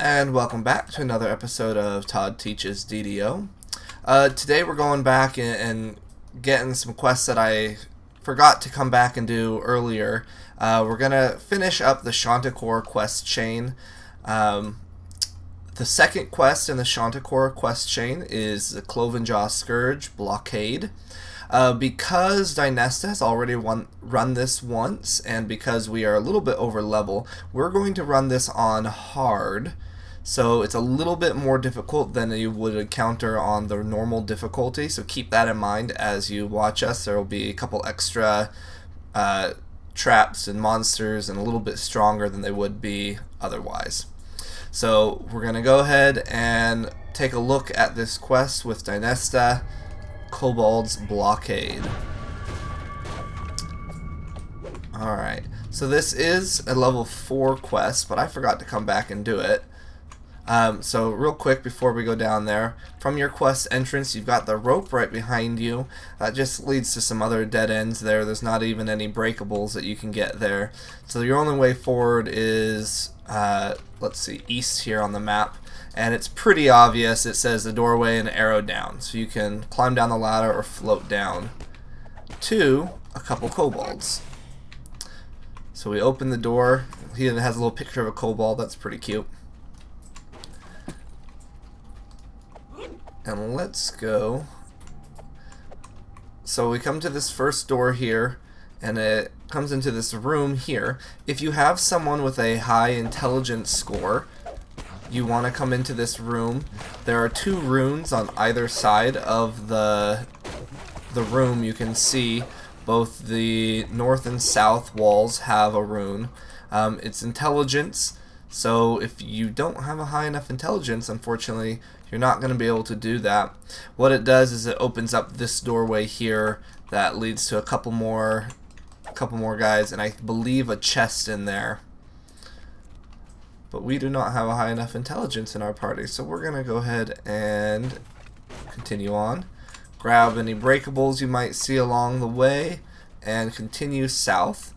And welcome back to another episode of Todd Teaches DDO. Today we're going back and getting some quests that I forgot to come back and do earlier. We're going to finish up the Chanticleer quest chain. The second quest in the Chanticleer quest chain is the Cloven-Jaw Scourge Blockade. Because Dynesta has already run this once, and because we are a little bit over level, we're going to run this on hard. So it's a little bit more difficult than you would encounter on the normal difficulty, so keep that in mind as you watch us. There will be a couple extra traps and monsters and a little bit stronger than they would be otherwise. So we're going to go ahead and take a look at this quest with Dynesta, Kobold's Blockade. Alright, so this is a level 4 quest, but I forgot to come back and do it. So real quick before we go down there, from your quest entrance you've got the rope right behind you. That just leads to some other dead ends there. There's not even any breakables that you can get there. So your only way forward is, let's see, east here on the map. And it's pretty obvious. It says the doorway and arrow down. So you can climb down the ladder or float down to a couple kobolds. So we open the door. He has a little picture of a kobold. That's pretty cute. And let's go. So we come to this first door here, and it comes into this room here. If you have someone with a high intelligence score, you want to come into this room. There are 2 runes on either side of the room. You can see both the north and south walls have a rune. It's intelligence, so if you don't have a high enough intelligence, unfortunately, you're not going to be able to do that. What it does is it opens up this doorway here that leads to a couple more guys, and I believe a chest in there. But we do not have a high enough intelligence in our party, so we're going to go ahead and continue on. Grab any breakables you might see along the way and continue south.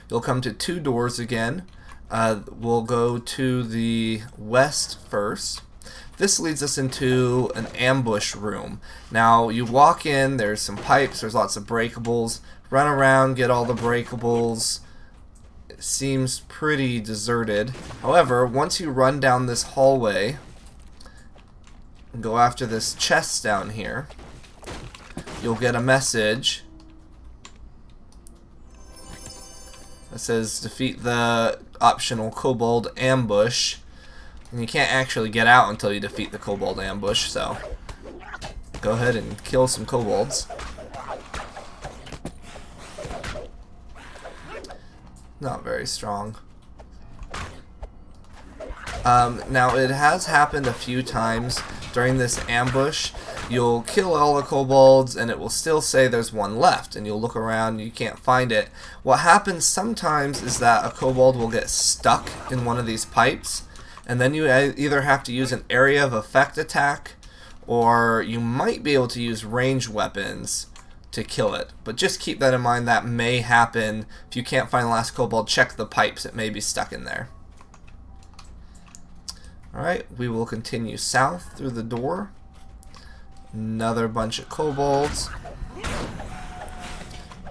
You'll come to 2 doors again. We'll go to the west first. This leads us into an ambush room. Now you walk in, there's some pipes, there's lots of breakables. Run around, get all the breakables. It seems pretty deserted. However, once you run down this hallway and go after this chest down here, you'll get a message that says defeat the optional kobold ambush. And you can't actually get out until you defeat the kobold ambush, so go ahead and kill some kobolds. Not very strong. Now it has happened a few times during this ambush. You'll kill all the kobolds and it will still say there's one left, and you'll look around and you can't find it. What happens sometimes is that a kobold will get stuck in one of these pipes, and then you either have to use an area of effect attack, or you might be able to use ranged weapons to kill it. But just keep that in mind. That may happen. If you can't find the last kobold, check the pipes. It may be stuck in there. Alright, we will continue south through the door. Another bunch of kobolds.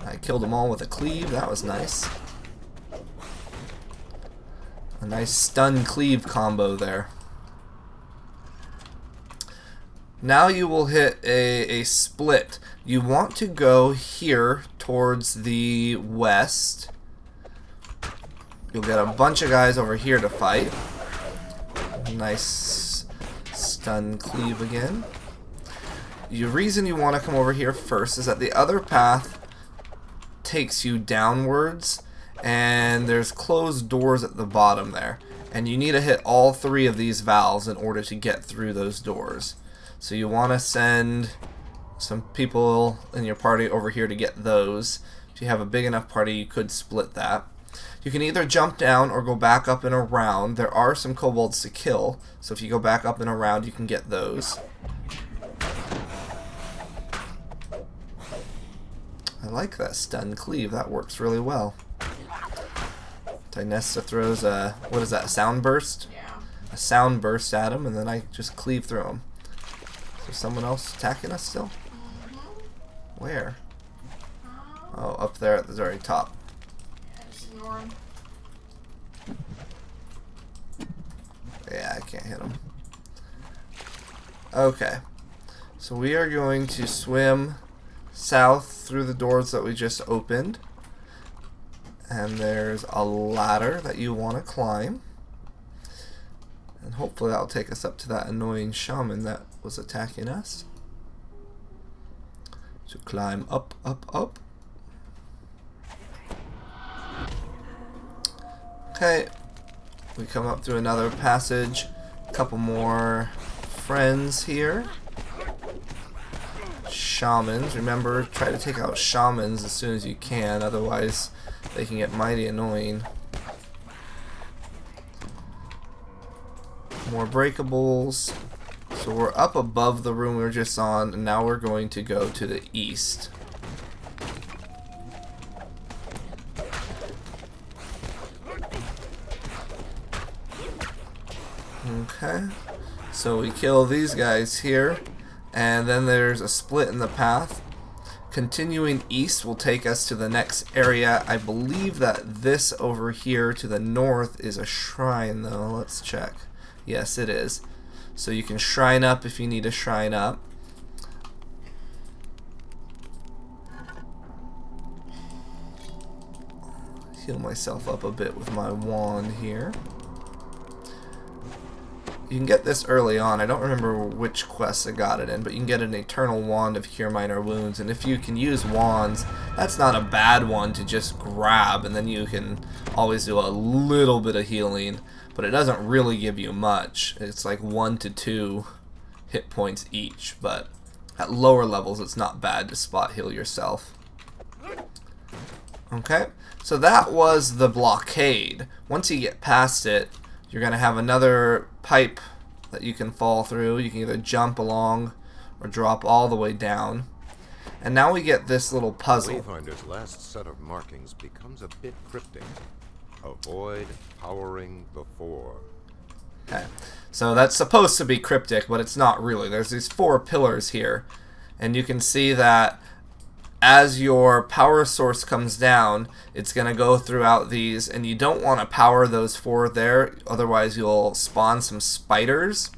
I killed them all with a cleave. That was nice. A nice stun cleave combo there. Now you will hit a split. You want to go here towards the west. You'll get a bunch of guys over here to fight. Nice stun cleave again. The reason you want to come over here first is that the other path takes you downwards, and there's closed doors at the bottom there, and you need to hit all 3 of these valves in order to get through those doors. So you want to send some people in your party over here to get those. If you have a big enough party, you could split that. You can either jump down or go back up and around. There are some kobolds to kill, so if you go back up and around, you can get those. I like that stun cleave. That works really well. Dynesta throws a, what is that, sound burst? Yeah. a sound burst at him, and then I just cleave through him. Is there someone else attacking us still? Where? Oh, up there at the very top. Yeah, I can't hit him. Okay. So we are going to swim south through the doors that we just opened. And there's a ladder that you want to climb. And hopefully that'll take us up to that annoying shaman that was attacking us. So climb up, up, up. Okay. We come up through another passage. A couple more friends here. Shamans. Remember, try to take out shamans as soon as you can, otherwise they can get mighty annoying. More breakables. So we're up above the room we were just on, and now we're going to go to the east. Okay, so we kill these guys here, and then there's a split in the path. Continuing east will take us to the next area. I believe that this over here to the north is a shrine, though. Let's check. Yes, it is. So you can shrine up if you need to shrine up. Heal myself up a bit with my wand here. You can get this early on. I don't remember which quest I got it in, but you can get an eternal wand of cure minor wounds, and if you can use wands, that's not a bad one to just grab, and then you can always do a little bit of healing, but it doesn't really give you much. It's like 1 to 2 hit points each, but at lower levels it's not bad to spot heal yourself. Okay, so that was the blockade. Once you get past it, you're going to have another pipe that you can fall through. You can either jump along or drop all the way down. And now we get this little puzzle. Wayfinder's last set of markings becomes a bit cryptic. Avoid powering before. Okay, so that's supposed to be cryptic, but it's not really. There's these 4 pillars here, and you can see that as your power source comes down, it's going to go throughout these, and you don't want to power those 4 there, otherwise you'll spawn some spiders.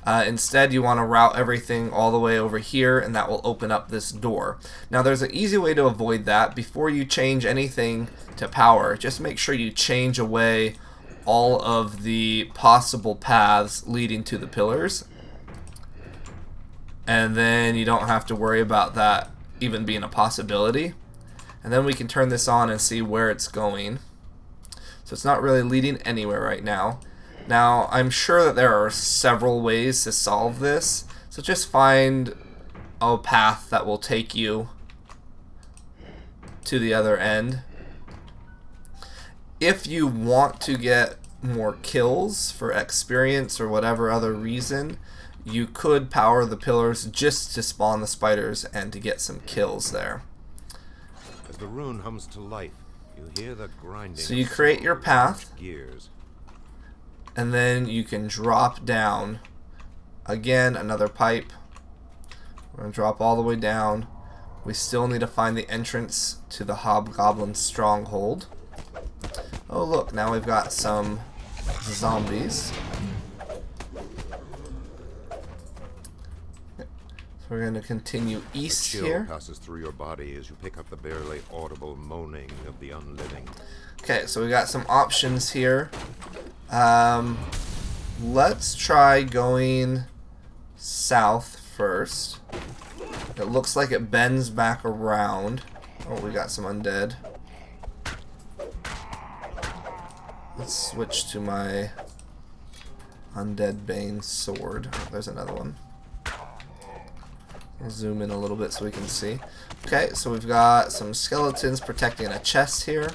Instead, you want to route everything all the way over here, and that will open up this door. Now, there's an easy way to avoid that. Before you change anything to power, just make sure you change away all of the possible paths leading to the pillars, and then you don't have to worry about that even being a possibility. And then we can turn this on and see where it's going. So it's not really leading anywhere right now. Now, I'm sure that there are several ways to solve this, so just find a path that will take you to the other end. If you want to get more kills for experience or whatever other reason, you could power the pillars just to spawn the spiders and to get some kills there. As the rune hums to life, you hear the grinding. So you create your path, gears, and then you can drop down. Again, another pipe. We're going to drop all the way down. We still need to find the entrance to the Hobgoblin stronghold. Oh look, now we've got some zombies. We're going to continue east here. Chill passes through your body as you pick up the barely audible moaning of the unliving. Okay, so we got some options here. Let's try going south first. It looks like it bends back around. Oh, we got some undead. Let's switch to my Undead Bane sword. Oh, there's another one. I'll zoom in a little bit so we can see. Okay, so we've got some skeletons protecting a chest here.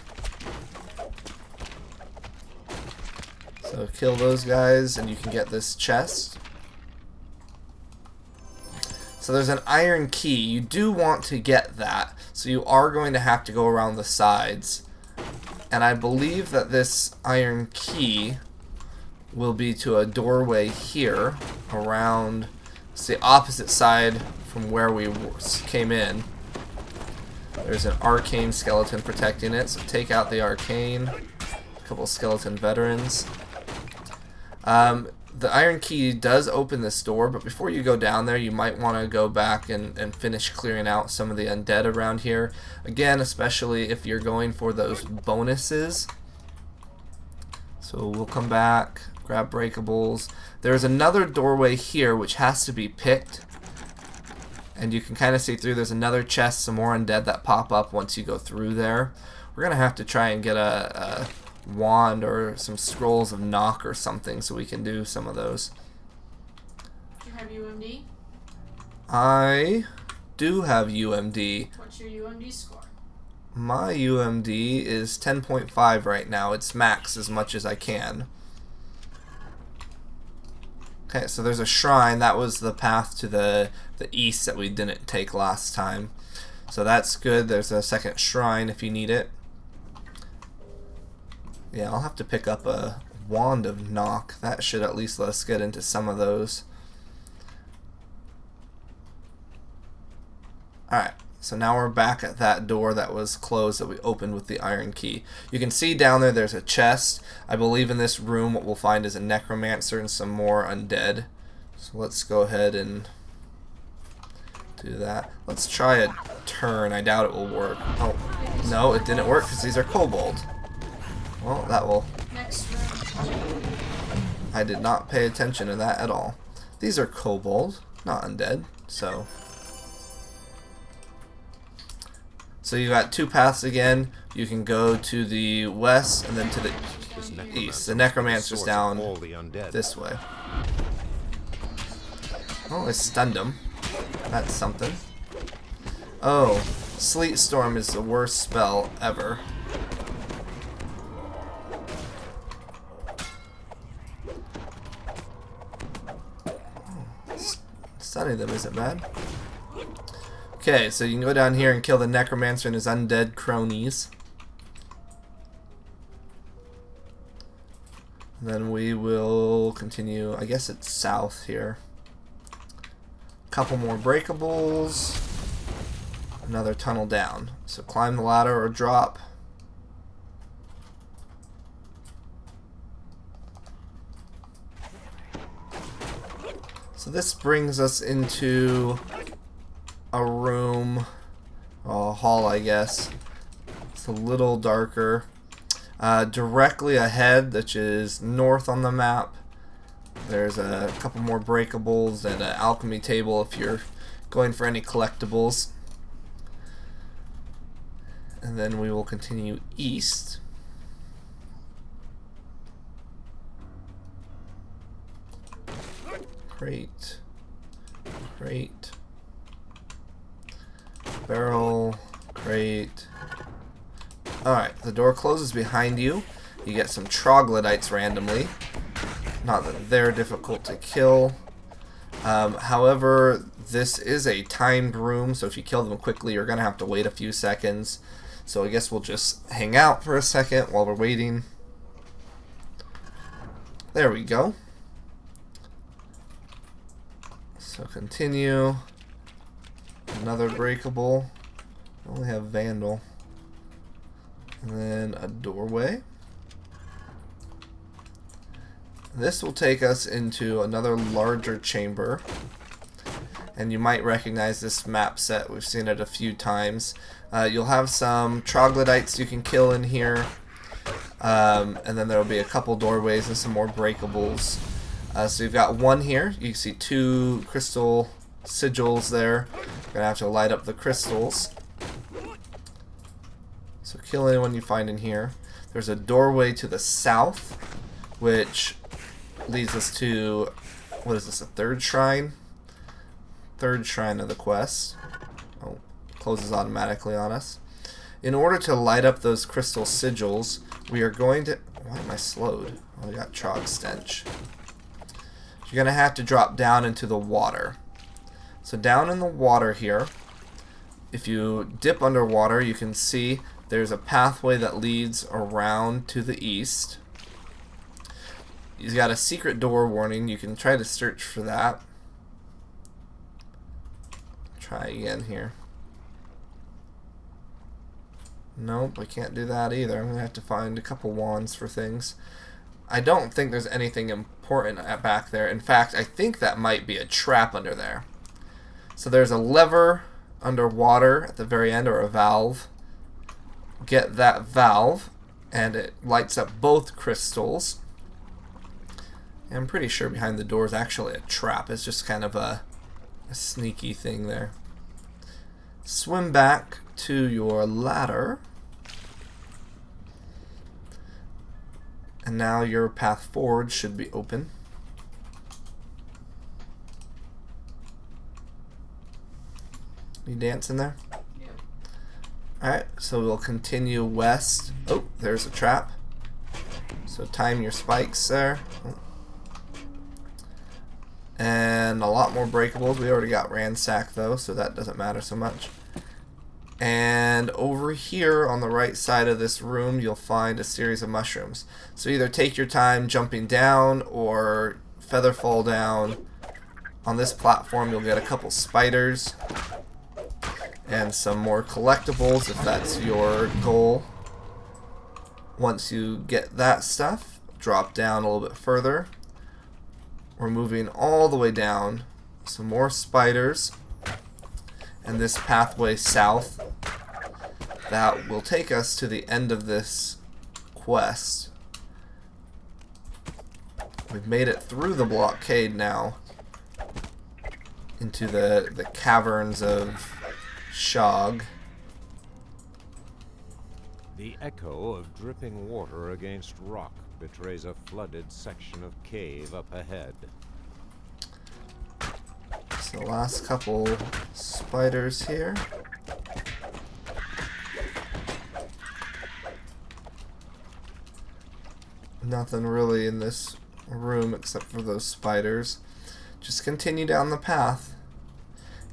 So kill those guys and you can get this chest. So there's an iron key. You do want to get that, so you are going to have to go around the sides. And I believe that this iron key will be to a doorway here around. It's the opposite side from where we came in. There's an arcane skeleton protecting it, so take out the arcane. A couple skeleton veterans. The iron key does open this door, but before you go down there, you might want to go back and finish clearing out some of the undead around here. Again, especially if you're going for those bonuses. So we'll come back, grab breakables. There's another doorway here which has to be picked. And you can kind of see through. There's another chest, some more undead that pop up once you go through there. We're going to have to try and get a wand or some scrolls of knock or something so we can do some of those. Do you have UMD? I do have UMD. What's your UMD score? My UMD is 10.5 right now. It's max as much as I can. Okay, so there's a shrine. That was the path to the east that we didn't take last time. So that's good. There's a second shrine if you need it. Yeah, I'll have to pick up a wand of knock. That should at least let us get into some of those. Alright, so now we're back at that door that was closed that we opened with the iron key. You can see down there there's a chest. I believe in this room what we'll find is a necromancer and some more undead. So let's go ahead and do that. Let's try a turn. I doubt it will work. Oh, no, it didn't work because these are kobold. Well, that will... Next room. I did not pay attention to that at all. These are kobold, not undead, so... So you got two paths again. You can go to the west and then to the east. The necromancer's down this way. Oh, I stunned him. That's something. Oh, Sleet Storm is the worst spell ever. Stunning them isn't bad. Okay, so you can go down here and kill the necromancer and his undead cronies. Then we will continue, I guess it's south here. Couple more breakables. Another tunnel down. So climb the ladder or drop. So this brings us into a room, a hall I guess. It's a little darker. Directly ahead, which is north on the map, there's a couple more breakables and an alchemy table if you're going for any collectibles. And then we will continue east. Crate. Crate. Barrel. Crate. Alright, the door closes behind you. You get some troglodytes randomly. Not that they're difficult to kill. However, this is a timed room, so if you kill them quickly, you're going to have to wait a few seconds. So I guess we'll just hang out for a second while we're waiting. There we go. So continue. Another breakable. We only have Vandal. And then a doorway. This will take us into another larger chamber. And you might recognize this map set. We've seen it a few times. You'll have some troglodytes you can kill in here. And then there will be a couple doorways and some more breakables. So you've got one here. You can see two crystal sigils there. You're going to have to light up the crystals. So kill anyone you find in here. There's a doorway to the south, which leads us to, what is this, a third shrine? Third shrine of the quest. Oh, closes automatically on us. In order to light up those crystal sigils, we are going to... Why am I slowed? Oh, I got Trog Stench. You're going to have to drop down into the water. So down in the water here, if you dip underwater, you can see there's a pathway that leads around to the east. He's got a secret door warning. You can try to search for that. Try again here. Nope, I can't do that either. I'm going to have to find a couple wands for things. I don't think there's anything important back there. In fact, I think that might be a trap under there. So there's a lever underwater at the very end, or a valve. Get that valve, and it lights up both crystals. And I'm pretty sure behind the door is actually a trap. It's just kind of a sneaky thing there. Swim back to your ladder. And now your path forward should be open. You dancing there? Yeah. Alright, so we'll continue west. Oh, there's a trap. So time your spikes there. Oh. And a lot more breakables. We already got ransack though, so that doesn't matter so much. And over here on the right side of this room, you'll find a series of mushrooms. So either take your time jumping down or feather fall down. On this platform, you'll get a couple spiders and some more collectibles if that's your goal. Once you get that stuff, drop down a little bit further. We're moving all the way down. Some more spiders. And this pathway south that will take us to the end of this quest. We've made it through the blockade now into the caverns of Shog. The echo of dripping water against rock betrays a flooded section of cave up ahead. So last couple spiders here. Nothing really in this room except for those spiders. Just continue down the path.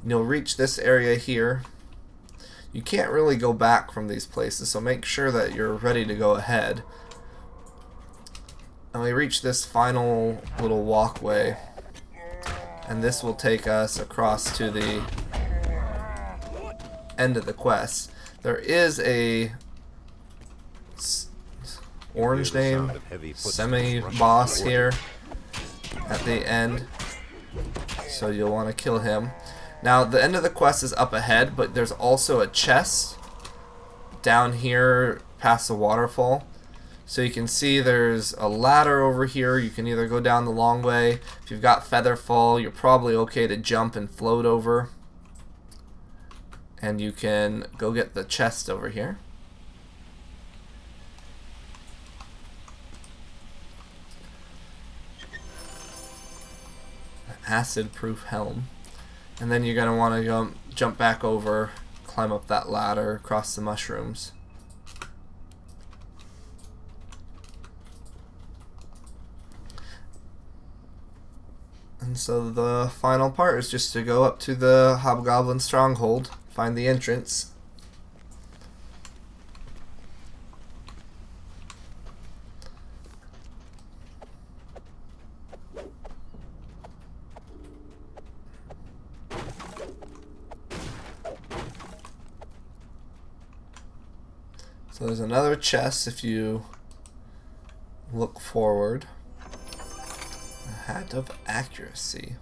And you'll reach this area here. You can't really go back from these places, so make sure that you're ready to go ahead. And we reach this final little walkway. And this will take us across to the end of the quest. There is a orange name semi-boss here at the end, so you'll want to kill him. Now the end of the quest is up ahead, but there's also a chest down here past the waterfall. So you can see there's a ladder over here. You can either go down the long way. If you've got feather fall, you're probably okay to jump and float over. And you can go get the chest over here. Acid-proof helm. And then you're going to want to jump back over, climb up that ladder, across the mushrooms. And so the final part is just to go up to the Hobgoblin Stronghold, find the entrance. So there's another chest if you look forward. A hat of accuracy.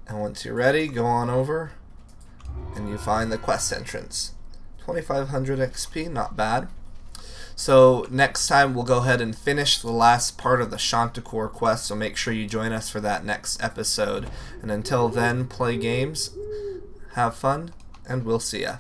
And once you're ready, go on over and you find the quest entrance. 2500 XP, not bad. So next time we'll go ahead and finish the last part of the Chanticleer quest, so make sure you join us for that next episode. And until then, play games, have fun, and we'll see ya.